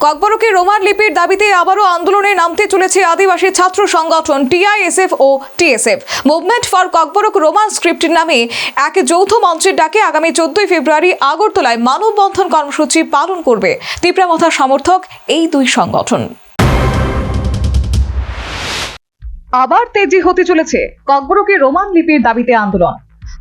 ককবরকে Roman লিপির দাবিতে আবারও আন্দোলনে নামতে চলেছে আদিবাসী ছাত্র সংগঠন টিআইএসএফ ও TSF. Movement for Kokborok Roman script নামে এক যৌথ মঞ্চের ডাকে আগামী 14 ফেব্রুয়ারি আগরতলায় মানববন্ধন কর্মসূচি পালন করবে তিপ্রামথার সমর্থক এই দুই সংগঠন। আবার তেজি হতে চলেছে ককবরকে রোমান লিপির দাবিতে আন্দোলন।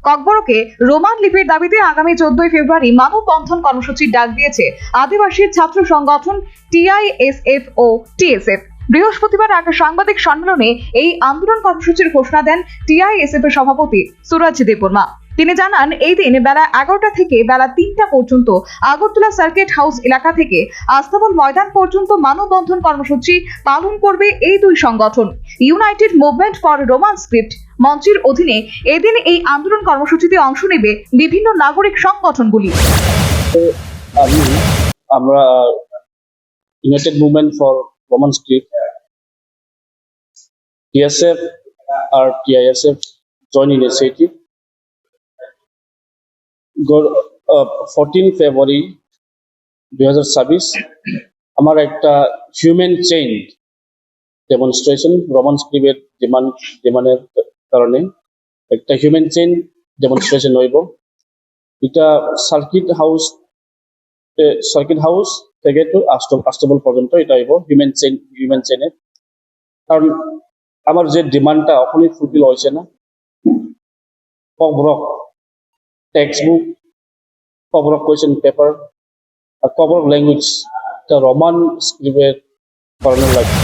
ককবরকে রোমান লিপির দাবিতে আগামী 14 ফেব্রুয়ারি মানববন্ধন কর্মসূচির ডাক দিয়েছে আদিবাসী ছাত্র সংগঠন টিআইএসএফ ও টিএসএফ। বৃহস্পতিবার এক সাংবাদিক সম্মেলনে এই আন্দোলন কর্মসূচির ঘোষণা দেন টিআইএসএফ এর সভাপতি সুরজ দেববর্মা। তিনি জানান, এই দিন বেলা 11টা থেকে বেলা 3টা পর্যন্ত আগরতলা সার্কিট হাউস এলাকা থেকে আস্তাবল ময়দান পর্যন্ত মানববন্ধন কর্মসূচি পালন করবে এই দুই সংগঠন। United movement for Roman script মঞ্চের অধীনে এদিন এই আন্দোলন কর্মসূচিতে অংশ নেবে বিভিন্ন নাগরিক সংগঠনগুলি। আমরা united movement for Roman script TSF আর টিআইএসএফ জয়েন্ট ইনিশিয়েটিভ 14 ফেব্রুয়ারি 2026 আমার একটা হিউম্যান চেইন ডেমনস্ট্রেশন রোমান স্ক্রিপ্টের ডিমান্ডের কারণে একটা হিউম্যান চেইন ডেমনস্ট্রেশন হইব। এটা সার্কিট হাউস থেকে তো আস্তাবল পর্যন্ত এটা হইব হিউম্যান চেইনের। কারণ আমার যে ডিমান্ডটা এখনই ফুলফিল হয়েছে না। Kokborok text book, Kokborok question paper আর ককবরক ল্যাঙ্গুয়েজ এটা রোমান স্ক্রিপ্টের কারণে লাগে।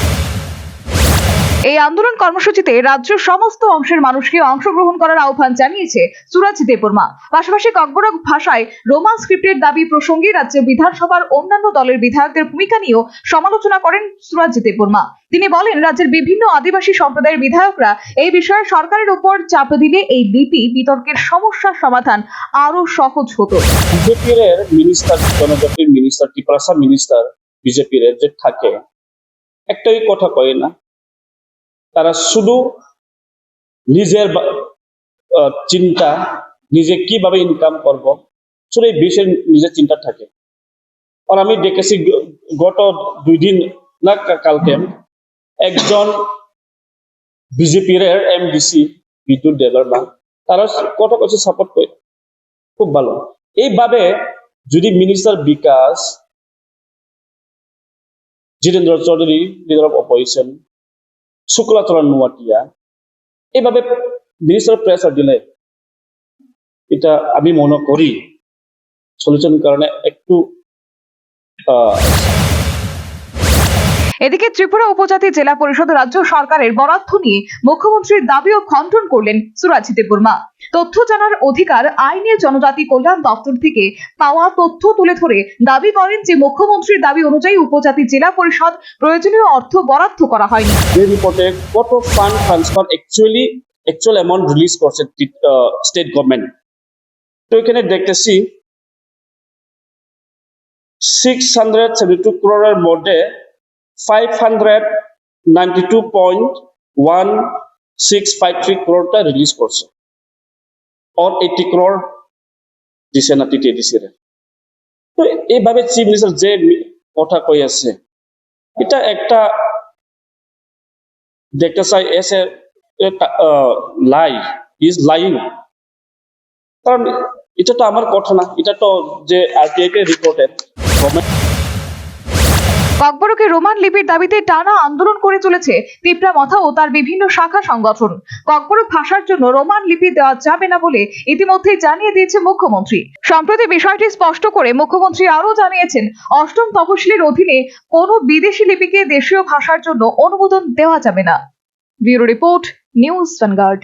এই আন্দোলন কর্মসূচিতে রাজ্যের সমস্ত অংশের মানুষকে অংশগ্রহণ করার আহ্বান জানিয়েছে সুরজ দেববর্মা। পাশাপাশি ককবরক ভাষায় রোমান স্ক্রিপ্টের দাবি প্রসঙ্গে রাজ্য বিধানসভার অন্যান্য দলের বিধায়কদের ভূমিকা নিয়েও সমালোচনা করেন সুরজ দেববর্মা। তিনি বলেন, রাজ্যের বিভিন্ন আদিবাসী সম্প্রদায়ের বিধায়করা এই বিষয়ে সরকারের উপর চাপ দিলে এই লিপি বিতর্কের সমস্যার সমাধান আরো সহজ হতো। বিজেপির মিনিস্টার, জনজাতির মিনিস্টার, ত্রিপুরা মিনিস্টার বিজেপির যে থাকে একটাই কথা কয় না, তারা শুধু নিজের চিন্তা, নিজে কিভাবে ইনকাম করব, শুধু এই বিষয়ে নিজের চিন্তা থাকে। আর আমি দেখেছি গত 2 দিন না কালকে একজন বিজেপির এমডিসি বিদ্যুৎ দেববর্মা তারা কত কিছু সাপোর্ট করে, খুব ভালো। এইভাবে যদি minister Bikash, Jitendra Chaudhury leader of opposition, Shuklacharan Noatia এইভাবে মিনিস্টার প্রেসার দিলে এটা আমি মনে করি সলিউশন কারণে একটু। এদিকে ত্রিপুরা উপজাতি জেলা পরিষদ রাজ্য সরকারের বরাদ্দ নিয়ে মুখ্যমন্ত্রীর দাবিও খণ্ডন করলেন সুরজ দেববর্মা। তথ্য জানার অধিকার আইনে জনজাতি কল্যাণ দপ্তর থেকে পাওয়া তথ্য তুলে ধরে দাবি করেন যে মুখ্যমন্ত্রীর দাবি অনুযায়ী উপজাতি জেলা পরিষদ প্রয়োজনীয় অর্থ বরাদ্দ করা হয়নি। এই রিপোর্টে কত fund transfer actual amount release করছে স্টেট গভর্নমেন্ট, তো এখানে দেখতেছি 672 crore মধ্যে 592.1653 crore রিলিজ করছে, আর 80 crore দিছে না টিটিডিসি রে। তো এইভাবে চিফ মিনিস্টার যে কথা কই আছে এটা একটা দেখতে চাই S A lie, is lying. কারণ এটা তো আমার কথা না, এটা তো যে আরটিআই কে রিপোর্টেড। ককবরকে রোমান লিপির দাবিতে টানা আন্দোলন করে চলেছে তিপ্রামথা ও তার বিভিন্ন শাখা সংগঠন। ককবরক ভাষার জন্য রোমান লিপি দেওয়া যাবে না বলে ইতিমধ্যেই জানিয়ে দিয়েছে মুখ্যমন্ত্রী। সম্প্রতি বিষয়টি স্পষ্ট করে মুখ্যমন্ত্রী আরও জানিয়েছেন, 8ম তফসিলের অধীনে কোনো বিদেশি লিপিকে দেশীয় ভাষার জন্য অনুমোদন দেওয়া যাবে না। Bureau report, news vanguard.